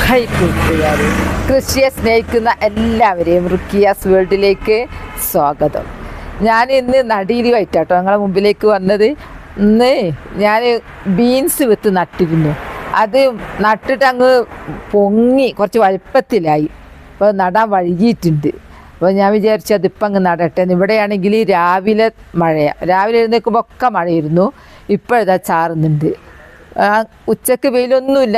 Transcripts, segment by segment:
High കൂട്ടുകാർ, കൃഷിയെ സ്നേഹിക്കുന്ന എല്ലാവരെയും റുക്കിയാസ് വേൾഡിലേക്ക് സ്വാഗതം. ഞാൻ ഇന്ന് നടീലുമായിട്ടാട്ടോ നിങ്ങളെ മുമ്പിലേക്ക് വന്നത്. ഇന്ന് ഞാൻ ബീൻസ് വിത്ത് നട്ടിരുന്നു. അത് നട്ടിട്ട് അങ്ങ് പൊങ്ങി കുറച്ച് വലുപ്പത്തിലായി. അപ്പോൾ നടാൻ വൈകിയിട്ടുണ്ട്. അപ്പോൾ ഞാൻ വിചാരിച്ചു അതിപ്പം അങ്ങ് നടട്ടെ. ഇവിടെയാണെങ്കിൽ രാവിലെ മഴയാണ്. രാവിലെ എഴുന്നേൽക്കുമ്പോൾ ഒക്കെ മഴയായിരുന്നു. ഇപ്പോഴതാ ചാറുന്നുണ്ട്. ഉച്ചക്ക് വെയിലൊന്നുമില്ല,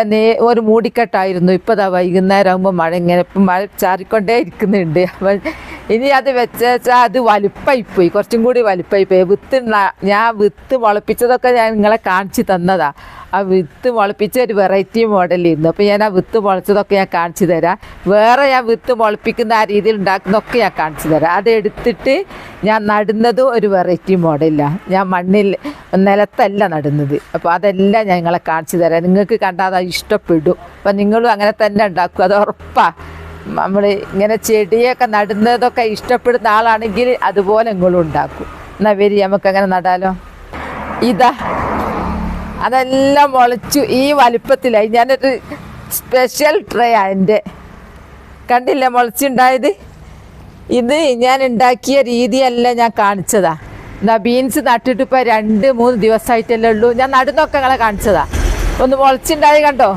ഒരു മൂടിക്കെട്ടായിരുന്നു. ഇപ്പോൾ ഇതാ വൈകുന്നേരം ആകുമ്പോൾ മഴ ഇങ്ങനെ ഇപ്പം മഴ ചാറിക്കൊണ്ടേ ഇരിക്കുന്നുണ്ട്. അപ്പം ഇനി അത് വെച്ചാൽ അത് വലുപ്പമായിപ്പോയി, കുറച്ചും കൂടി വലുപ്പമായിപ്പോയി. ഞാൻ വിത്ത് മുളപ്പിച്ചതൊക്കെ ഞാൻ നിങ്ങളെ കാണിച്ച് തന്നതാണ്. ആ വിത്ത് മുളപ്പിച്ച ഒരു വെറൈറ്റി മോഡലായിരുന്നു. അപ്പോൾ ഞാൻ ആ വിത്ത് മുളച്ചതൊക്കെ ഞാൻ കാണിച്ചു തരാം. വേറെ ഞാൻ വിത്ത് മുളപ്പിക്കുന്ന ആ രീതിയിൽ ഉണ്ടാക്കുന്നതൊക്കെ ഞാൻ കാണിച്ചു തരാം. അതെടുത്തിട്ട് ഞാൻ നടുന്നതും ഒരു വെറൈറ്റി മോഡലാണ്. ഞാൻ മണ്ണിൽ നിലത്തല്ല നടുന്നത്. അപ്പോൾ അതെല്ലാം ഞാൻ നിങ്ങളെ കാണിച്ചു തരാം. നിങ്ങൾക്ക് കണ്ടാൽ അത് ഇഷ്ടപ്പെടും. അപ്പം നിങ്ങളും അങ്ങനെ തന്നെ ഉണ്ടാക്കും, അത് ഉറപ്പാണ്. നമ്മൾ ഇങ്ങനെ ചെടിയൊക്കെ നടുന്നതൊക്കെ ഇഷ്ടപ്പെടുന്ന ആളാണെങ്കിൽ അതുപോലെ നിങ്ങളും ഉണ്ടാക്കും. എന്നാൽ വരി നമുക്കങ്ങനെ നടാലോ. ഇതാ അതെല്ലാം മുളച്ചു ഈ വലിപ്പത്തിലായി. ഞാനൊരു സ്പെഷ്യൽ ട്രേ എൻ്റെ കണ്ടില്ല മുളച്ചുണ്ടായത്. ഇത് ഞാൻ ഉണ്ടാക്കിയ രീതിയല്ല ഞാൻ കാണിച്ചതാ. എന്നാ ബീൻസ് നട്ടിട്ട് ഇപ്പോൾ 2-3 ദിവസമായിട്ടല്ലേ ഉള്ളൂ. ഞാൻ നടുന്നൊക്കെ നിങ്ങളെ കാണിച്ചതാ. ഒന്ന് മുളച്ചുണ്ടായി കണ്ടോ,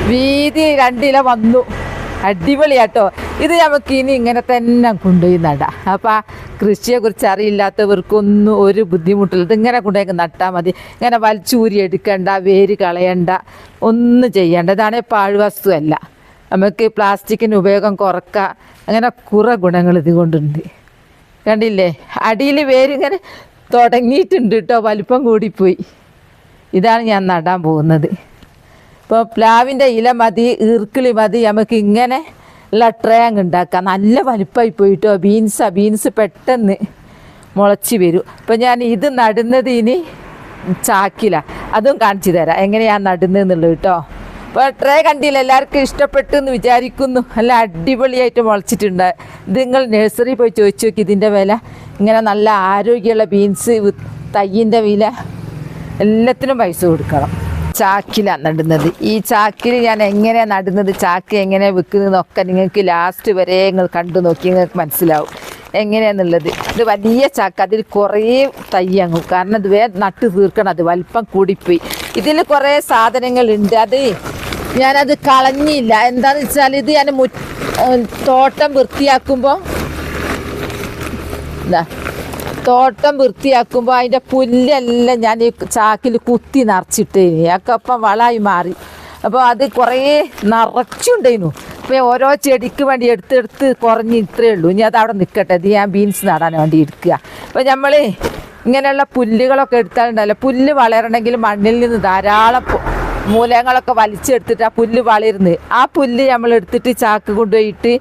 വീതി 2 ഇല വന്നു. അടിപൊളിയാട്ടോ. ഇത് നമുക്ക് ഇനി ഇങ്ങനെ തന്നെ കൊണ്ടുപോയി നടാം. അപ്പോൾ ആ കൃഷിയെക്കുറിച്ച് അറിയില്ലാത്തവർക്കൊന്നും ഒരു ബുദ്ധിമുട്ടില്ല. ഇതിങ്ങനെ കൊണ്ടുപോയി നട്ടാൽ മതി. ഇങ്ങനെ വലിച്ചൂരി എടുക്കണ്ട, വേര് കളയണ്ട, ഒന്നും ചെയ്യണ്ട. ഇതാണെങ്കിൽ പാഴ്വസ്തുവല്ല. നമുക്ക് പ്ലാസ്റ്റിക്കിന് ഉപയോഗം കുറക്കാം. അങ്ങനെ കുറേ ഗുണങ്ങൾ ഇതുകൊണ്ടുണ്ട്. കണ്ടില്ലേ, അടിയിൽ വേരിങ്ങനെ തുടങ്ങിയിട്ടുണ്ട് കേട്ടോ, വലിപ്പം കൂടിപ്പോയി. ഇതാണ് ഞാൻ നടാൻ പോകുന്നത്. ഇപ്പോൾ പ്ലാവിൻ്റെ ഇല മതി, ഈർക്കിളി മതി, നമുക്ക് ഇങ്ങനെ ഉള്ള ട്രേ അങ്ങ് ഉണ്ടാക്കാം. നല്ല വലിപ്പമായി പോയിട്ടോ. ബീൻസ് പെട്ടെന്ന് മുളച്ച് വരും. അപ്പോൾ ഞാൻ ഇത് നടുന്നത് ഇനി ചാക്കിലാണ്. അതും കാണിച്ചു തരാം എങ്ങനെയാണ് നടുന്നതെന്നുള്ളത് കേട്ടോ. അപ്പോൾ ട്രേ കണ്ടില്ല, എല്ലാവർക്കും ഇഷ്ടപ്പെട്ടു എന്ന് വിചാരിക്കുന്നു. നല്ല അടിപൊളിയായിട്ട് മുളച്ചിട്ടുണ്ട്. ഇത് നിങ്ങൾ നഴ്സറി പോയി ചോദിച്ചു നോക്കി ഇതിൻ്റെ വില. ഇങ്ങനെ നല്ല ആരോഗ്യമുള്ള ബീൻസ് തയ്യിൻ്റെ വില എല്ലാത്തിനും പൈസ കൊടുക്കണം. ചാക്കിലാണ് നടുന്നത്. ഈ ചാക്കിൽ ഞാൻ എങ്ങനെയാണ് നടുന്നത്, ചാക്ക് എങ്ങനെ വിൽക്കുന്നതെന്നൊക്കെ നിങ്ങൾക്ക് ലാസ്റ്റ് വരെ നിങ്ങൾ കണ്ടു നോക്കി നിങ്ങൾക്ക് മനസ്സിലാവും എങ്ങനെയാണെന്നുള്ളത്. ഇത് വലിയ ചാക്ക്, അതിൽ കുറേ തയ്യങ്ങും. കാരണം ഇത് നട്ട് തീർക്കണം, അത് വലിപ്പം കൂടിപ്പോയി. ഇതിൽ കുറേ സാധനങ്ങളുണ്ട്. അത് ഞാനത് കളഞ്ഞില്ല. എന്താണെന്ന് വെച്ചാൽ ഇത് ഞാൻ തോട്ടം വൃത്തിയാക്കുമ്പോൾ അതിൻ്റെ പുല്ലെല്ലാം ഞാൻ ഈ ചാക്കിൽ കുത്തി നിറച്ചിട്ട് ഒക്കെ അപ്പം വളമായി മാറി. അപ്പോൾ അത് കുറേ നിറച്ചുണ്ടായിരുന്നു. അപ്പോൾ ഓരോ ചെടിക്ക് വേണ്ടി എടുത്ത് കുറഞ്ഞ് ഇത്രയേ ഉള്ളൂ. ഇനി അത് അവിടെ നിൽക്കട്ടെ. ഇത് ഞാൻ ബീൻസ് നടാൻ വേണ്ടി എടുക്കുക. അപ്പോൾ നമ്മൾ ഇങ്ങനെയുള്ള പുല്ലുകളൊക്കെ എടുത്താലുണ്ടല്ലോ, പുല്ല് വളരണമെങ്കിൽ മണ്ണിൽ നിന്ന് ധാരാളം മൂലങ്ങളൊക്കെ വലിച്ചെടുത്തിട്ട് ആ പുല്ല് വളരുന്നത്. ആ പുല്ല് നമ്മൾ എടുത്തിട്ട് ചാക്ക് കൊണ്ടുപോയിട്ട്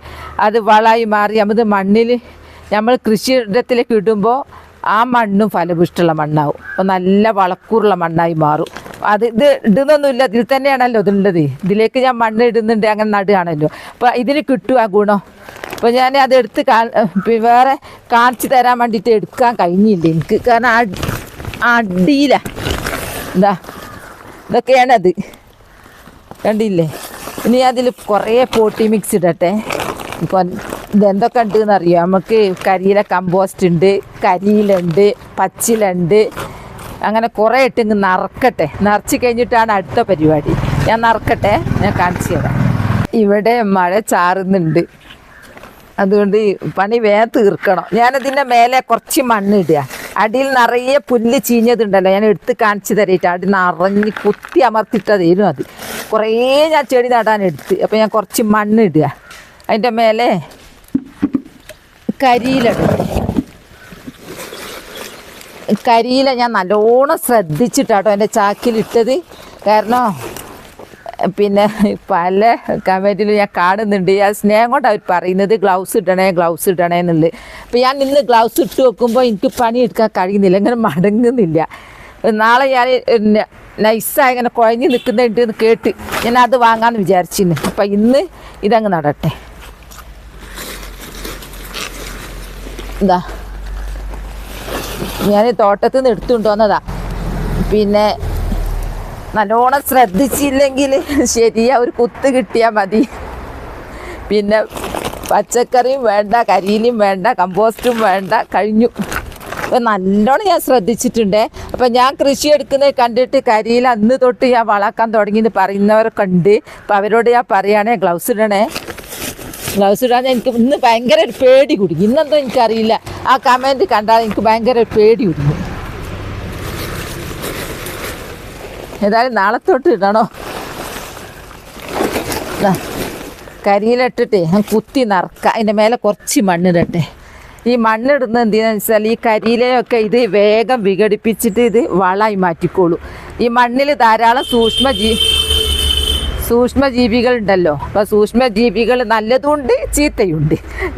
അത് വളമായി മാറി നമുക്ക് മണ്ണിൽ നമ്മൾ കൃഷിയിടത്തിലേക്ക് ഇടുമ്പോൾ ആ മണ്ണും ഫലപുഷ്ടിയുള്ള മണ്ണാവും. അപ്പോൾ നല്ല വളക്കൂറുള്ള മണ്ണായി മാറും. അത് ഇത് ഇടുന്നൊന്നുമില്ല, ഇതിൽ തന്നെയാണല്ലോ ഇതുള്ളത്. ഇതിലേക്ക് ഞാൻ മണ്ണ് ഇടുന്നുണ്ട്, അങ്ങനെ നടുകയാണല്ലോ. അപ്പോൾ ഇതിന് കിട്ടും ആ ഗുണം. അപ്പോൾ ഞാൻ അതെടുത്ത് വേറെ കാണിച്ചു തരാൻ വേണ്ടിയിട്ട് എടുക്കാൻ കഴിഞ്ഞില്ല എനിക്ക്. കാരണം അടിയിലാണ് ഇതൊക്കെയാണത്, കണ്ടില്ലേ. ഇനി അതിൽ കുറേ പോട്ടി മിക്സ് ഇടട്ടെ. ഇതെന്തൊക്കെ ഉണ്ടെന്ന് അറിയോ, നമുക്ക് കരിയില കമ്പോസ്റ്റ് ഉണ്ട്, കരിയിലുണ്ട്, പച്ചിലുണ്ട്, അങ്ങനെ കുറേ ഇട്ടിങ്ങ് നിറക്കട്ടെ. നിറച്ച് കഴിഞ്ഞിട്ടാണ് അടുത്ത പരിപാടി. ഞാൻ നിറക്കട്ടെ, ഞാൻ കാണിച്ചു തരാം. ഇവിടെ മഴ ചാറുന്നുണ്ട്, അതുകൊണ്ട് പണി വേഗം തീർക്കണം. ഞാനതിൻ്റെ മേലെ കുറച്ച് മണ്ണിടുക. അടിയിൽ നിറയെ പുല്ല് ചീഞ്ഞതുണ്ടല്ലോ, ഞാൻ എടുത്ത് കാണിച്ചു തരയിട്ട്. അടി നിറഞ്ഞ് കുത്തി അമർത്തിട്ടതായിരുന്നു അത്. കുറേ ഞാൻ ചെടി നടാനെടുത്ത്. അപ്പോൾ ഞാൻ കുറച്ച് മണ്ണിടുക. അതിൻ്റെ മേലെ കരിയില ഞാൻ നല്ലോണം ശ്രദ്ധിച്ചിട്ടാട്ടോ എൻ്റെ ചാക്കിലിട്ടത്. കാരണം പിന്നെ പല കമൻറ്റിലും ഞാൻ കാണുന്നുണ്ട്, ആ സ്നേഹം കൊണ്ട് അവർ പറയുന്നത് ഗ്ലൗസ് ഇടണേ എന്നുള്ളത്. അപ്പോൾ ഞാൻ ഇന്ന് ഗ്ലൗസ് ഇട്ട് വെക്കുമ്പോൾ എനിക്ക് പണിയെടുക്കാൻ കഴിയുന്നില്ല, ഇങ്ങനെ മടങ്ങുന്നില്ല. നാളെ ഞാൻ നൈസായി ഇങ്ങനെ കുഴഞ്ഞ് നിൽക്കുന്നുണ്ട് എന്ന് കേട്ട് ഞാൻ അത് വാങ്ങാമെന്ന് വിചാരിച്ചിരുന്നു. അപ്പം ഇന്ന് ഇതങ്ങ് നടട്ടെ. എന്താ ഞാൻ തോട്ടത്തിൽ നിന്ന് എടുത്തുകൊണ്ടുവന്നതാ. പിന്നെ നല്ലോണം ശ്രദ്ധിച്ചില്ലെങ്കിൽ ശരിയാ ഒരു കുത്ത് കിട്ടിയാൽ മതി. പിന്നെ പച്ചക്കറിയും വേണ്ട, കരിയിലും വേണ്ട, കമ്പോസ്റ്റും വേണ്ട, കഴിഞ്ഞു. അപ്പം നല്ലോണം ഞാൻ ശ്രദ്ധിച്ചിട്ടുണ്ട്. അപ്പം ഞാൻ കൃഷി എടുക്കുന്നത് കണ്ടിട്ട് കരിയിൽ അന്ന് തൊട്ട് ഞാൻ വളർക്കാൻ തുടങ്ങിയെന്ന് പറയുന്നവരൊക്കെ ഉണ്ട്. അപ്പം അവരോട് ഞാൻ പറയുകയാണെ ഗ്ലൗസ് ഇടണേ. ഗ്ലൗസ് ഇടാൻ എനിക്ക് ഇന്ന് ഭയങ്കര ഒരു പേടി കുടുങ്ങി. ഇന്നെന്തോ എനിക്കറിയില്ല, ആ കമൻറ്റ് കണ്ടാൽ എനിക്ക് ഭയങ്കര ഒരു പേടി കുടുങ്ങി. ഏതായാലും നാളെ തൊട്ട് ഇടണോ. കരിയിലിട്ടിട്ടേ ഞാൻ കുത്തി നിറക്കാം. അതിൻ്റെ മേലെ കുറച്ച് മണ്ണിടട്ടെ. ഈ മണ്ണിടുന്നത് എന്തിനാന്ന് വെച്ചാൽ ഈ കരിയിലയൊക്കെ ഇത് വേഗം വിഘടിപ്പിച്ചിട്ട് ഇത് വളമായി മാറ്റിക്കോളൂ. ഈ മണ്ണിൽ ധാരാളം സൂക്ഷ്മജീവികളുണ്ടല്ലോ. അപ്പോൾ സൂക്ഷ്മജീവികൾ നല്ലതുണ്ട് ചീത്തയുണ്ട്.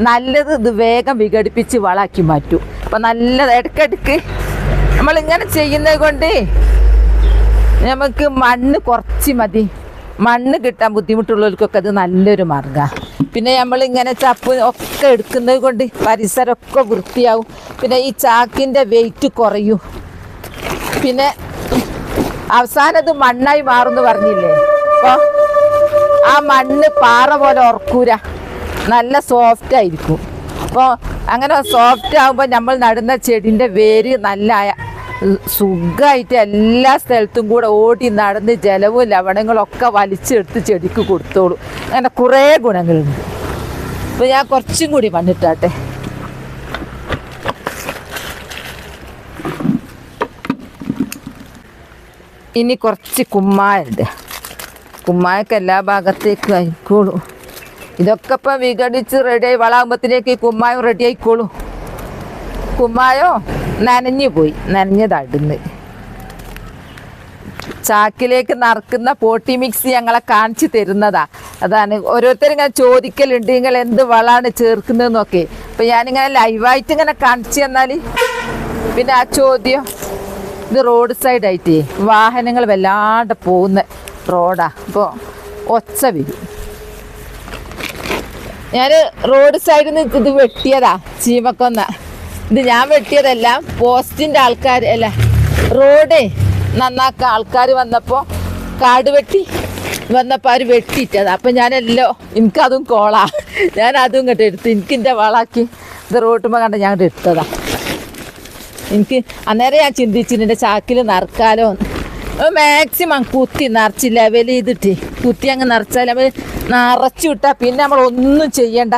നല്ലത് ഇത് വേഗം വിഘടിപ്പിച്ച് വളമാക്കി മാറ്റും. അപ്പം നല്ലത് ഇടയ്ക്കിടയ്ക്ക് നമ്മളിങ്ങനെ ചെയ്യുന്നത് കൊണ്ട് നമുക്ക് മണ്ണ് കുറച്ച് മതി. മണ്ണ് കിട്ടാൻ ബുദ്ധിമുട്ടുള്ളവർക്കൊക്കെ അത് നല്ലൊരു മാർഗ്ഗമാണ്. പിന്നെ നമ്മളിങ്ങനെ ചപ്പ് ഒക്കെ എടുക്കുന്നത് കൊണ്ട് പരിസരമൊക്കെ വൃത്തിയാവും. പിന്നെ ഈ ചാക്കിൻ്റെ വെയിറ്റ് കുറയും. പിന്നെ അവസാനം അത് മണ്ണായി മാറുമെന്ന് പറഞ്ഞില്ലേ. അപ്പോൾ ആ മണ്ണ് പാറ പോലെ ഉറക്കൂല, നല്ല സോഫ്റ്റ് ആയിരിക്കും. അപ്പോൾ അങ്ങനെ സോഫ്റ്റ് ആകുമ്പോൾ നമ്മൾ നടുന്ന ചെടിൻ്റെ വേര് നല്ല സുഖമായിട്ട് എല്ലാ സ്ഥലത്തും കൂടെ ഓടി നടന്ന് ജലവും ലവണങ്ങളൊക്കെ വലിച്ചെടുത്ത് ചെടിക്ക് കൊടുത്തോളൂ. അങ്ങനെ കുറേ ഗുണങ്ങളുണ്ട്. അപ്പോൾ ഞാൻ കുറച്ചും കൂടി മണ്ണിട്ടാട്ടെ. ഇനി കുറച്ച് കുമ്മായുണ്ട്. കുമ്മായൊക്കെ എല്ലാ ഭാഗത്തേക്കും ആയിക്കോളൂ. ഇതൊക്കെ ഇപ്പം വിഘടിച്ച് റെഡിയായി വളാകുമ്പോഴത്തേക്ക് കുമ്മായം റെഡി ആയിക്കോളൂ. കുമ്മായോ നനഞ്ഞതാടുന്ന്. ചാക്കിലേക്ക് നിറക്കുന്ന പോട്ടി മിക്സ് ഞങ്ങളെ കാണിച്ചു തരുന്നതാ. അതാണ് ഓരോരുത്തരും ഇങ്ങനെ ചോദിക്കലുണ്ട്, നിങ്ങൾ എന്ത് വളമാണ് ചേർക്കുന്നതെന്നൊക്കെ. അപ്പം ഞാനിങ്ങനെ ലൈവായിട്ട് ഇങ്ങനെ കാണിച്ചു തന്നാൽ പിന്നെ ആ ചോദ്യം. ഇത് റോഡ് സൈഡായിട്ട് വാഹനങ്ങൾ വല്ലാണ്ട് പോകുന്ന റോഡാ. അപ്പോൾ ഒച്ച വരും. ഞാൻ റോഡ് സൈഡിൽ നിന്ന് ഇത് വെട്ടിയതാ, ചീമക്കൊന്ന. ഇത് ഞാൻ വെട്ടിയതല്ല, പോസ്റ്റിൻ്റെ ആൾക്കാർ അല്ല, റോഡ് നന്നാക്കാൻ ആൾക്കാർ വന്നപ്പോൾ കാട് വെട്ടി വന്നപ്പോൾ അവർ വെട്ടിയിട്ടത്. അപ്പം ഞാനെല്ലോ എനിക്കതും കോളാ, ഞാനതും ഇങ്ങോട്ട് എടുത്ത് എനിക്കെൻ്റെ വളാക്കി ഇത് റോട്ടുമ്പോൾ കണ്ട ഞാൻ ഇങ്ങോട്ട് എടുത്തതാ. എനിക്ക് അന്നേരം ഞാൻ ചിന്തിച്ചിട്ടുണ്ട് ചാക്കിൽ നിറക്കാലോ. മാക്സിമം കുത്തി നിറച്ച് ലെവൽ ചെയ്തിട്ട് കുത്തി അങ്ങ് നിറച്ചാൽ നമ്മൾ നിറച്ചു വിട്ടാൽ പിന്നെ നമ്മളൊന്നും ചെയ്യണ്ട.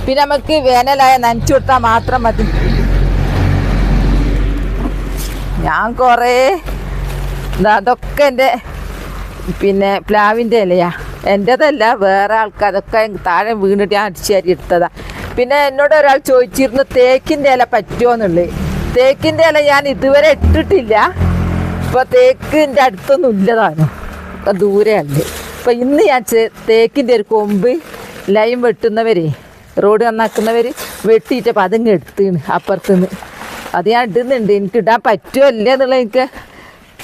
പിന്നെ നമുക്ക് വേനലായ നനച്ചു വിട്ടാൽ മാത്രം മതി. ഞാൻ കുറേ അതൊക്കെ എൻ്റെ പിന്നെ പ്ലാവിൻ്റെ ഇലയാ, എൻ്റെതല്ല, വേറെ ആൾക്കാർ അതൊക്കെ താഴെ വീണിട്ട് ഞാൻ അടിച്ചേരി എടുത്തതാ. പിന്നെ എന്നോട് ഒരാൾ ചോദിച്ചിരുന്നു തേക്കിൻ്റെ ഇല പറ്റുമോ എന്നുള്ളത്. തേക്കിൻ്റെ ഇല ഞാൻ ഇതുവരെ ഇട്ടിട്ടില്ല. ഇപ്പോൾ തേക്കിൻ്റെ അടുത്തൊന്നും ഇല്ലതാനും, ദൂരെയല്ലേ. അപ്പോൾ ഇന്ന് ഞാൻ തേക്കിൻ്റെ ഒരു കൊമ്പ് ലൈൻ വെട്ടുന്നവരെ, റോഡ് നന്നാക്കുന്നവർ വെട്ടിയിട്ടപ്പോൾ അതിങ്ങ് എടുത്തിന് അപ്പുറത്തുനിന്ന്. അത് ഞാൻ ഇടുന്നുണ്ട്. എനിക്ക് ഇടാൻ പറ്റുമോ ഇല്ല എന്നുള്ളത് എനിക്ക്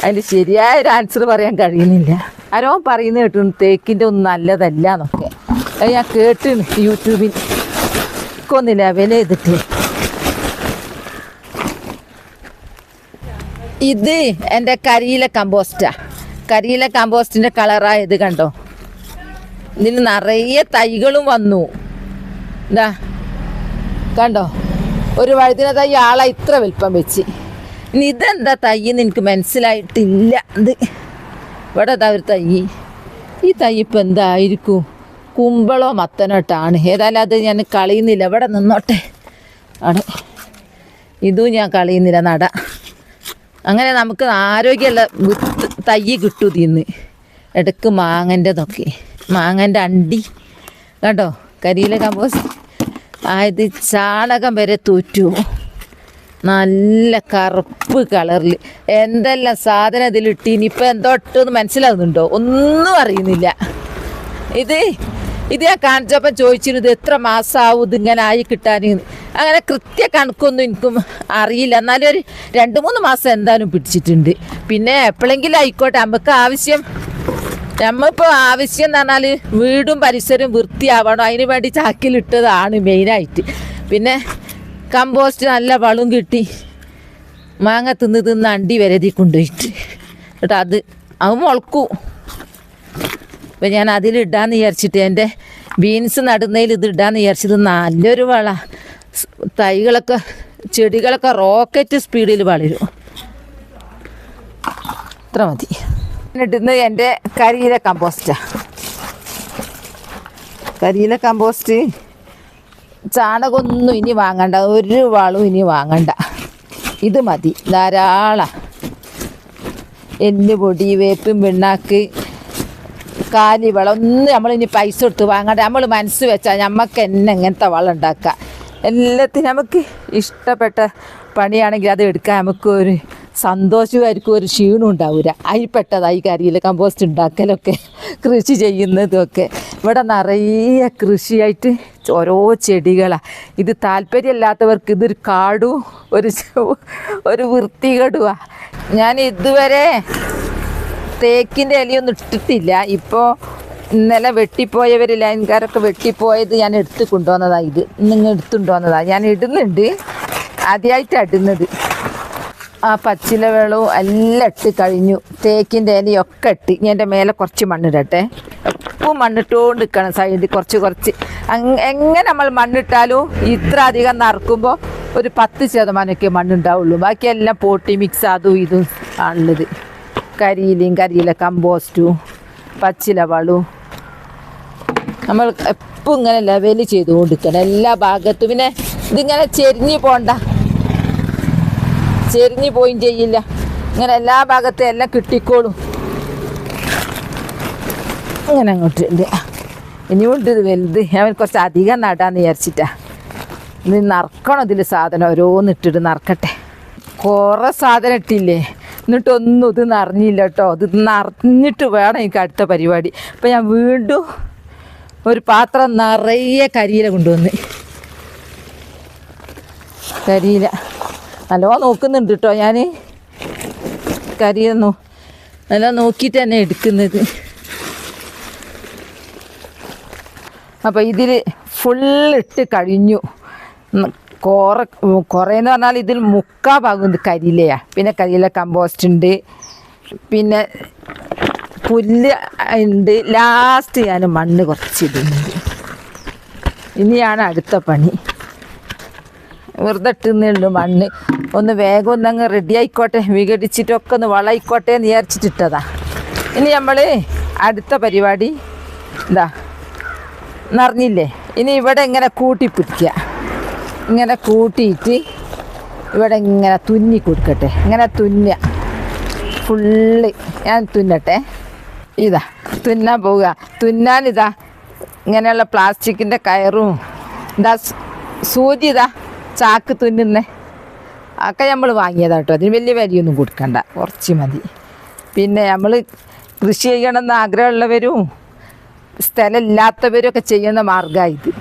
അതിൻ്റെ ശരിയായ ഒരു ആൻസർ പറയാൻ കഴിയുന്നില്ല. ആരോ പറയുന്നത് കേട്ടിട്ടുണ്ട് തേക്കിൻ്റെ ഒന്നും നല്ലതല്ല എന്നൊക്കെ. അത് ഞാൻ കേട്ടിന് യൂട്യൂബിൽ. ഒന്നില്ല വില ചെയ്തിട്ട്. ഇത് എൻ്റെ കരിയില കമ്പോസ്റ്റാ. കരിയില കമ്പോസ്റ്റിൻ്റെ കളറായത് കണ്ടോ. ഇതിന് നിറയെ തൈകളും വന്നു. എന്താ കണ്ടോ, ഒരു വഴുതിന തൈ ആളെ ഇത്ര വലിപ്പം വെച്ച്. ഇനി ഇതെന്താ തൈന്ന് എനിക്ക് മനസ്സിലായിട്ടില്ല. ഇത് ഇവിടെ അതാ ഒരു തൈ. ഈ തൈ ഇപ്പം എന്തായിരിക്കും, കുമ്പളോ മത്തനോട്ടാണ്. ഏതായാലും അത് ഞാൻ കളയുന്നില്ല, ഇവിടെ നിന്നോട്ടെ. ആണ് ഇതും ഞാൻ കളയുന്നില്ല, നട. അങ്ങനെ നമുക്ക് ആരോഗ്യമുള്ള തൈ കിട്ടൂ തിന്ന്. ഇടയ്ക്ക് മാങ്ങൻ്റെതൊക്കെ, മാങ്ങൻ്റെ അണ്ടി കണ്ടോ. കരിയില കമ്പോസ്റ്റ് ആയത് ചാണകം വരെ തൂറ്റു. നല്ല കറുപ്പ് കളറിൽ എന്തെല്ലാം സാധനം ഇതിലിട്ട്. ഇനിയിപ്പോൾ എന്തോ ഇട്ടെന്ന് മനസ്സിലാകുന്നുണ്ടോ, ഒന്നും അറിയുന്നില്ല. ഇത് ഞാൻ കാണിച്ചപ്പം ചോദിച്ചിരുന്നത് എത്ര മാസമാവും ഇതിങ്ങനെ ആയി കിട്ടാൻ. അങ്ങനെ കൃത്യ കണക്കൊന്നും എനിക്കും അറിയില്ല. എന്നാലും ഒരു 2-3 മാസം എന്തായാലും പിടിച്ചിട്ടുണ്ട്. പിന്നെ എപ്പോഴെങ്കിലും ആയിക്കോട്ടെ, നമുക്ക് ആവശ്യം, നമ്മളിപ്പോൾ ആവശ്യം എന്ന് പറഞ്ഞാൽ വീടും പരിസരവും വൃത്തിയാവണം. അതിന് വേണ്ടി ചാക്കിലിട്ടതാണ് മെയിനായിട്ട്. പിന്നെ കമ്പോസ്റ്റ് നല്ല വളം കിട്ടി. മാങ്ങ തിന്ന് അണ്ടി വരതി കൊണ്ടുപോയിട്ട് കേട്ടോ. അത് അത് മുളക്കൂ. അപ്പം ഞാൻ അതിലിടാന്ന് വിചാരിച്ചിട്ട് എൻ്റെ ബീൻസ് നടുന്നതിൽ ഇത് ഇടാന്ന് വിചാരിച്ചത് നല്ലൊരു വള. തൈകളൊക്കെ ചെടികളൊക്കെ റോക്കറ്റ് സ്പീഡിൽ വളരും. ഇത്ര മതി. ഇടുന്നത് എൻ്റെ കരിയില കമ്പോസ്റ്റാണ്. കരിയില കമ്പോസ്റ്റ് ചാണകമൊന്നും ഇനി വാങ്ങണ്ട, ഒരു വളവും ഇനി വാങ്ങണ്ട. ഇത് മതി, ധാരാളം. എല്ലുപൊടി, വേപ്പും പിണ്ണാക്ക്, കാലിവളം ഒന്നും നമ്മളിനി പൈസ കൊടുത്ത് വാങ്ങണ്ട. നമ്മൾ മനസ്സ് വെച്ചാൽ നമുക്ക് തന്നെ ഇങ്ങനത്തെ വളം ഉണ്ടാക്കുക. എല്ലാത്തിനും നമുക്ക് ഇഷ്ടപ്പെട്ട പണിയാണെങ്കിൽ അത് എടുക്കാൻ നമുക്കൊരു സന്തോഷമായിരിക്കും, ഒരു ക്ഷീണം ഉണ്ടാവില്ല. അതിൽപ്പെട്ടതായി കരിയില കമ്പോസ്റ്റ് ഉണ്ടാക്കലൊക്കെ, കൃഷി ചെയ്യുന്നതൊക്കെ. ഇവിടെ നിറയെ കൃഷിയായിട്ട് ഓരോ ചെടികളാണ്. ഇത് താല്പര്യമില്ലാത്തവർക്ക് ഇതൊരു കാടും ഒരു വൃത്തികേടുമാണ്. ഞാൻ ഇതുവരെ തേക്കിൻ്റെ ഇലയൊന്നും ഇട്ടിട്ടില്ല. ഇപ്പോൾ ഇന്നലെ വെട്ടിപ്പോയവർ ലൈൻകാരൊക്കെ വെട്ടിപ്പോയത് ഞാൻ എടുത്ത് കൊണ്ടുവന്നതാണ്. ഇത് നിങ്ങൾ എടുത്തുകൊണ്ടുവന്നതാണ്. ഞാൻ ഇടുന്നുണ്ട്, ആദ്യമായിട്ടാണ് ഇടുന്നത്. ആ പച്ചില വെള്ളവും എല്ലാം ഇട്ട് കഴിഞ്ഞു. തേക്കിൻ്റെ ഇലയൊക്കെ ഇട്ട് ഞാൻ എൻ്റെ മേലെ കുറച്ച് മണ്ണിടട്ടെ. എപ്പോൾ മണ്ണിട്ടുകൊണ്ട് നിൽക്കണം സൈഡിൽ കുറച്ച്. എങ്ങനെ നമ്മൾ മണ്ണിട്ടാലും ഇത്ര അധികം നറുക്കുമ്പോൾ ഒരു 10% മണ്ണുണ്ടാവുള്ളൂ. ബാക്കിയെല്ലാം പോട്ടി മിക്സ് അതും ഇതും ആണുള്ളത്. കരിയില കമ്പോസ്റ്റും പച്ചില വളവും നമ്മൾ എപ്പോൾ ഇങ്ങനെ ലെവൽ ചെയ്തുകൊണ്ടിരിക്കണം എല്ലാ ഭാഗത്തും. പിന്നെ ഇതിങ്ങനെ ചെരിഞ്ഞ് പോണ്ട, ചെരിഞ്ഞ് പോയും ചെയ്യില്ല. ഇങ്ങനെ എല്ലാ ഭാഗത്തും എല്ലാം കിട്ടിക്കോളും. അങ്ങനെ അങ്ങോട്ട് ഉണ്ട്. ഇനിയുണ്ട് ഇത് വലുത്. ഞാൻ കുറച്ച് അധികം നടാന്ന് വിചാരിച്ചിട്ടാണ്. ഇത് നറക്കണം. ഇതിൽ സാധനം ഓരോന്നിട്ടിട്ട് നറക്കട്ടെ. കുറേ സാധനം ഇട്ടില്ലേ, എന്നിട്ടൊന്നും ഇത് നിറഞ്ഞില്ല കേട്ടോ. ഇത് നിറഞ്ഞിട്ട് വേണം എനിക്ക് അടുത്ത പരിപാടി. അപ്പം ഞാൻ വീണ്ടും ഒരു പാത്രം നിറയെ കരിയില കൊണ്ടുവന്ന്. കരിയില നല്ലോ നോക്കുന്നുണ്ട് കേട്ടോ. ഞാൻ കരിയില നല്ല നോക്കിയിട്ട് തന്നെ എടുക്കുന്നത്. അപ്പോൾ ഇതിൽ ഫുള്ളിട്ട് കഴിഞ്ഞു. കുറേന്ന് പറഞ്ഞാൽ ഇതിൽ 3/4 ഭാഗം ഇത് കരിയിലയാണ്. പിന്നെ കരിയില കമ്പോസ്റ്റ് ഉണ്ട്, പിന്നെ പുല്ല് ഉണ്ട്. ലാസ്റ്റ് ഞാൻ മണ്ണ് കുറച്ച് ഇടുന്നുണ്ട്. ഇനിയാണ് അടുത്ത പണി. വെറുതെ ഇട്ടുന്നുള്ളൂ മണ്ണ്. ഒന്ന് വേഗം ഒന്നങ്ങ് റെഡി ആയിക്കോട്ടെ, വിഘടിച്ചിട്ടൊക്കെ ഒന്ന് വളമായിക്കോട്ടെ എന്ന് വിചാരിച്ചിട്ടിട്ടതാ. ഇനി നമ്മൾ അടുത്ത പരിപാടി എന്താ നിറഞ്ഞില്ലേ, ഇനി ഇവിടെ ഇങ്ങനെ കൂട്ടിപ്പിടിക്കുക. ഇങ്ങനെ കൂട്ടിയിട്ട് ഇവിടെ ഇങ്ങനെ തുന്നി കൊടുക്കട്ടെ. ഇങ്ങനെ തുന്നുക ഫുള്ള്. ഞാൻ തുന്നട്ടെ. ഇതാ തുന്നാൻ പോവുക. തുന്നാനിതാ ഇങ്ങനെയുള്ള പ്ലാസ്റ്റിക്കിൻ്റെ കയറും ഇതാ സൂചി, ഇതാ ചാക്ക് തുന്നുന്നേ ഒക്കെ നമ്മൾ വാങ്ങിയതാണ് കേട്ടോ. അതിന് വലിയ വിലയൊന്നും കൊടുക്കണ്ട, കുറച്ച് മതി. പിന്നെ നമ്മൾ കൃഷി ചെയ്യണമെന്ന് ആഗ്രഹമുള്ളവരും സ്ഥലമില്ലാത്തവരും ഒക്കെ ചെയ്യുന്ന മാർഗ്ഗമാണ് ഇത്.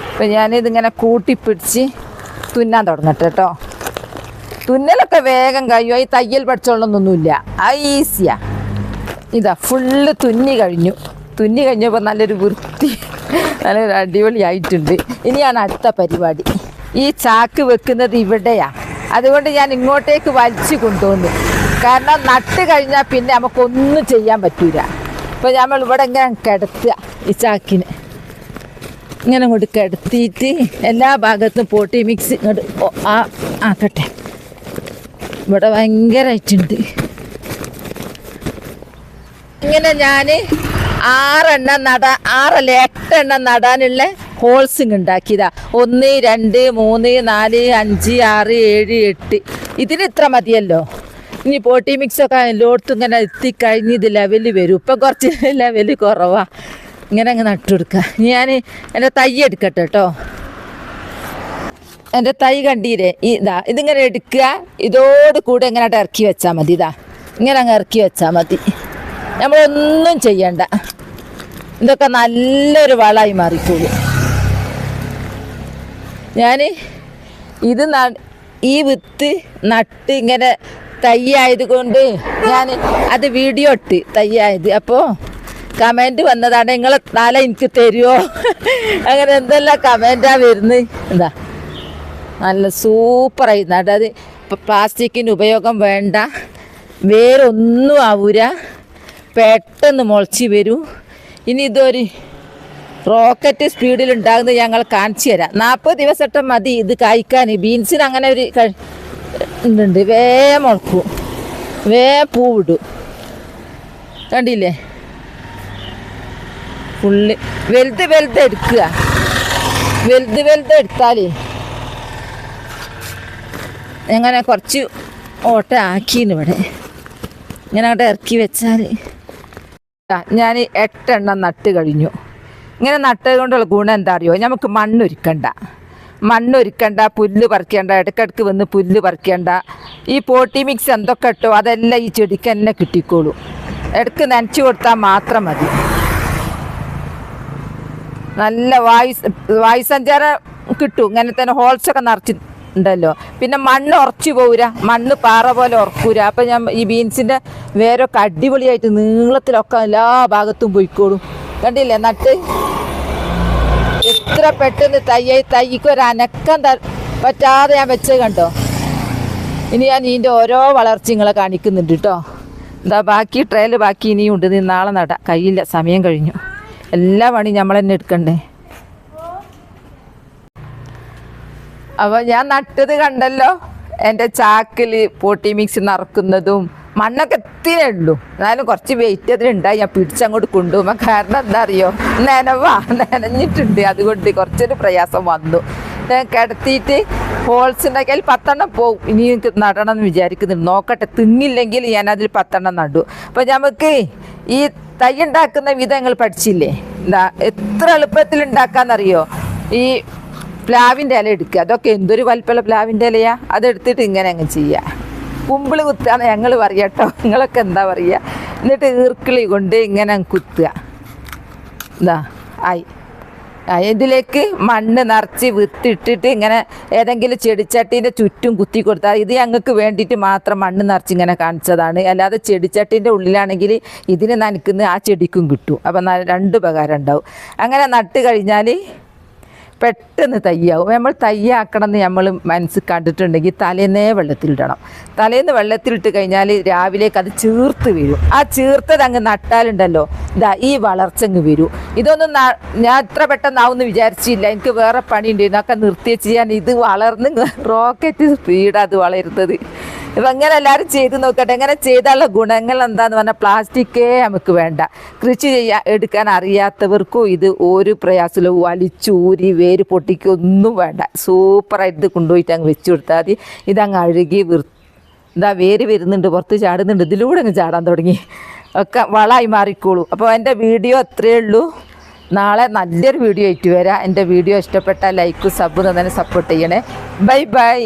അപ്പം ഞാനിതിങ്ങനെ കൂട്ടിപ്പിടിച്ച് തുന്നാൻ തുടങ്ങട്ടെ കേട്ടോ. തുന്നലൊക്കെ വേഗം കഴിയും. ഈ തയ്യൽ പഠിച്ചോളണമെന്നൊന്നുമില്ല, അത് ഈസിയാണ്. ഇതാ ഫുള്ള് തുന്നി കഴിഞ്ഞു. തുന്നി കഴിഞ്ഞപ്പോൾ നല്ലൊരു വൃത്തി, നല്ലൊരു അടിപൊളിയായിട്ടുണ്ട്. ഇനിയാണ് അടുത്ത പരിപാടി. ഈ ചാക്ക് വെക്കുന്നത് ഇവിടെയാണ്. അതുകൊണ്ട് ഞാൻ ഇങ്ങോട്ടേക്ക് വലിച്ചു കൊണ്ടുവന്നു. കാരണം നട്ട് കഴിഞ്ഞാൽ പിന്നെ നമുക്കൊന്നും ചെയ്യാൻ പറ്റൂല. അപ്പോൾ നമ്മൾ ഇവിടെ ഇങ്ങനെ കിടത്തുക. ഈ ചാക്കിന് ഇങ്ങനെ ഇങ്ങോട്ട് കിടത്തിയിട്ട് എല്ലാ ഭാഗത്തും പോട്ടി മിക്സ് ഇങ്ങോട്ട് ആക്കട്ടെ. ഇവിടെ ഭയങ്കരമായിട്ടുണ്ട്. ഇങ്ങനെ ഞാൻ 8 എണ്ണം നടാനുള്ള ഹോൾസിങ് ഉണ്ടാക്കിയതാ. 1 2 3 4 5 6 7 8. ഇതിന് ഇത്ര മതിയല്ലോ. ഇനി പോട്ടി മിക്സൊക്കെ എല്ലായിടത്തും ഇങ്ങനെ എത്തിക്കഴിഞ്ഞ് ഇത് ലെവല് വരും. ഇപ്പം കുറച്ച് ലെവല് കുറവാ. ഇങ്ങനെ അങ്ങ് നട്ടുകൊടുക്കുക. ഞാൻ എൻ്റെ തൈ എടുക്കട്ടെ കേട്ടോ. എൻ്റെ തൈ കണ്ടീരേ, ഇതാ ഇതിങ്ങനെ എടുക്കുക. ഇതോട് കൂടെ ഇങ്ങനെ ഇറക്കി വെച്ചാൽ മതി. ഇതാ ഇങ്ങനെ അങ്ങ് ഇറക്കി വെച്ചാൽ മതി. നമ്മളൊന്നും ചെയ്യണ്ട. ഇതൊക്കെ നല്ലൊരു വളമായി മാറിക്കോളും. ഞാൻ ഇത് ഈ വിത്ത് നട്ട് ഇങ്ങനെ തയ്യായതുകൊണ്ട് ഞാൻ അത് വീഡിയോ ഇട്ട് തയ്യായത്. അപ്പോൾ കമൻറ്റ് വന്നതാണ്, നിങ്ങളെ തല എനിക്ക് തരുമോ, അങ്ങനെ എന്തെല്ലാം കമൻറ്റാണ് വരുന്നത്. എന്താ നല്ല സൂപ്പറായി നടത്. പ്ലാസ്റ്റിക്കിന് ഉപയോഗം വേണ്ട, വേരൊന്നും ആവൂല, പെട്ടെന്ന് മുളച്ച് വരൂ. ഇനി ഇതൊരു റോക്കറ്റ് സ്പീഡിൽ ഉണ്ടാകുന്നത് ഞങ്ങൾ കാണിച്ചു തരാം. 40 ദിവസം മതി ഇത് കായ്ക്കാൻ. ബീൻസിന് അങ്ങനെ ഒരു ഉണ്ട്, മുളക്കും, പൂവിടും. കണ്ടില്ലേ, ഫുള്ള് വലുത് എടുക്കുക. വലുത് എടുത്താൽ അങ്ങനെ കുറച്ച് ഓട്ട ആക്കിന്ന് ഇവിടെ ഇങ്ങനെ അവിടെ ഇറക്കി വെച്ചാൽ. ഞാൻ 8 എണ്ണം നട്ട് കഴിഞ്ഞു. ഇങ്ങനെ നട്ടത് കൊണ്ടുള്ള ഗുണം എന്താ അറിയോ? നമുക്ക് മണ്ണൊരുക്കണ്ട, പുല്ല് പറിക്കേണ്ട, ഇടയ്ക്കിടയ്ക്ക് വന്ന് പുല്ല് പറിക്കേണ്ട. ഈ പോട്ടി മിക്സ് എന്തൊക്കെ ഇട്ടോ അതെല്ലാം ഈ ചെടിക്ക് തന്നെ കിട്ടിക്കോളൂ. ഇടയ്ക്ക് നനച്ചു കൊടുത്താൽ മാത്രം മതി. നല്ല വായുസഞ്ചാരം കിട്ടും. ഇങ്ങനെ തന്നെ ഹോൾസൊക്കെ നിറച്ചിട്ടുണ്ടല്ലോ. പിന്നെ മണ്ണ് ഉറച്ചു പോരാ, മണ്ണ് പാറ പോലെ ഉറക്കൂല. അപ്പം ഞാൻ ഈ ബീൻസിൻ്റെ വേരൊക്കെ അടിപൊളിയായിട്ട് നീളത്തിലൊക്കെ എല്ലാ ഭാഗത്തും പോയിക്കോളും. കണ്ടില്ലേ നട്ട് എത്ര പെട്ടെന്ന് തൈക്കൊരനക്കം പറ്റാതെ ഞാൻ വെച്ചത് കണ്ടോ. ഇനി ഞാൻ ഇതിൻ്റെ ഓരോ വളർച്ചകളെ കാണിക്കുന്നുണ്ട് കേട്ടോ. എന്താ ബാക്കി ട്രയൽ ബാക്കി ഇനിയും ഉണ്ട്. നീ നാളെ നടാം, കഴിയില്ല, സമയം കഴിഞ്ഞു. എല്ലാ പണിയും നമ്മൾ തന്നെ എടുക്കണ്ടേ. അപ്പോൾ ഞാൻ നട്ടത് കണ്ടല്ലോ, എൻ്റെ ചാക്കിൽ പോട്ടി മിക്സ് നിറക്കുന്നതും മണ്ണൊക്കെ എത്തിയേ ഉള്ളൂ. എന്നാലും കുറച്ച് വെയിറ്റ് അതിലുണ്ടായി. ഞാൻ പിടിച്ചങ്ങോട്ട് കൊണ്ടുപോകുമ്പോൾ കാരണം എന്താ അറിയോ, നനഞ്ഞിട്ടുണ്ട്. അതുകൊണ്ട് കുറച്ചൊരു പ്രയാസം വന്നു. കിടത്തിയിട്ട് ഹോൾസ് ഉണ്ടാക്കിയാൽ 10 എണ്ണം പോവും. ഇനി എനിക്ക് നടണം എന്ന് വിചാരിക്കുന്നുണ്ട്. നോക്കട്ടെ, തിന്നില്ലെങ്കിൽ ഞാനതിൽ 10 എണ്ണം നട്ടു. അപ്പോൾ നമുക്ക് ഈ തൈ ഉണ്ടാക്കുന്ന വിധം നിങ്ങൾ പഠിച്ചില്ലേ? എന്താ എത്ര എളുപ്പത്തിൽ ഉണ്ടാക്കാന്നറിയോ? ഈ പ്ലാവിൻ്റെ ഇല എടുക്കുക. അതൊക്കെ എന്തൊരു വലിപ്പമുള്ള പ്ലാവിൻ്റെ ഇലയാ, അതെടുത്തിട്ട് ഇങ്ങനെ അങ്ങ് ചെയ്യുക. കുമ്പിൾ കുത്തുകയെന്ന് ഞങ്ങൾ പറയുക കേട്ടോ, നിങ്ങളൊക്കെ എന്താ പറയുക. എന്നിട്ട് ഈർക്കിളി കൊണ്ട് ഇങ്ങനെ കുത്തുക. എന്താ ആയി. ഇതിലേക്ക് മണ്ണ് നിറച്ച് വിത്തിട്ടിട്ട് ഇങ്ങനെ ഏതെങ്കിലും ചെടിച്ചട്ടീൻ്റെ ചുറ്റും കുത്തി കൊടുത്താൽ, ഇത് ഞങ്ങൾക്ക് വേണ്ടിയിട്ട് മാത്രം മണ്ണ് നിറച്ച് ഇങ്ങനെ കാണിച്ചതാണ്. അല്ലാതെ ചെടിച്ചട്ടീൻ്റെ ഉള്ളിലാണെങ്കിൽ ഇതിന് നനയ്ക്കുന്ന ആ ചെടിക്കും കിട്ടും. അപ്പം 2 ഉപകാരം ഉണ്ടാവും. അങ്ങനെ നട്ട് കഴിഞ്ഞാൽ പെട്ടെന്ന് തയ്യാവും. നമ്മൾ തയ്യാക്കണം എന്ന് നമ്മൾ മനസ്സിൽ കണ്ടിട്ടുണ്ടെങ്കിൽ തലേന്നേ വെള്ളത്തിലിടണം. തലേന്ന് വെള്ളത്തിലിട്ട് കഴിഞ്ഞാൽ രാവിലേക്ക് അത് ചീർത്ത് വരും. ആ ചീർത്തത് അങ്ങ് നട്ടാലുണ്ടല്ലോ, ഇതാ ഈ വളർച്ചങ്ങ് വരും. ഇതൊന്നും ഞാൻ ഇത്ര പെട്ടെന്നാവുമെന്ന് വിചാരിച്ചില്ല. എനിക്ക് വേറെ പണിയുണ്ട്, ഇതൊക്കെ നിർത്തി ചെയ്യാൻ. ഇത് വളർന്ന് റോക്കറ്റ് സ്പീഡാണ് അത് വളരുന്നത്. ഇപ്പം അങ്ങനെ എല്ലാവരും ചെയ്ത് നോക്കട്ടെ. എങ്ങനെ ചെയ്താലുള്ള ഗുണങ്ങൾ എന്താണെന്ന് പറഞ്ഞാൽ, പ്ലാസ്റ്റിക്കേ നമുക്ക് വേണ്ട. കൃഷി എടുക്കാൻ അറിയാത്തവർക്കും ഇത് ഒരു പ്രയാസമില്ല. വലിച്ചൂരി വേര് പൊട്ടിക്കൊന്നും വേണ്ട. സൂപ്പറായിട്ട് ഇത് കൊണ്ടുപോയിട്ട് അങ്ങ് വെച്ച് കൊടുത്താൽ മതി. ഇതങ്ങ് അഴുകി എന്താ വേര് വരുന്നുണ്ട്, പുറത്ത് ചാടുന്നുണ്ട്. ഇതിലൂടെ അങ്ങ് ചാടാൻ തുടങ്ങി, ഒക്കെ വളമായി മാറിക്കോളൂ. അപ്പോൾ എൻ്റെ വീഡിയോ അത്രയേ ഉള്ളൂ. നാളെ നല്ലൊരു വീഡിയോ ആയിട്ട് വരാം. എൻ്റെ വീഡിയോ ഇഷ്ടപ്പെട്ടാൽ ലൈക്ക് സബ് തന്നെ സപ്പോർട്ട് ചെയ്യണേ. Bye bye.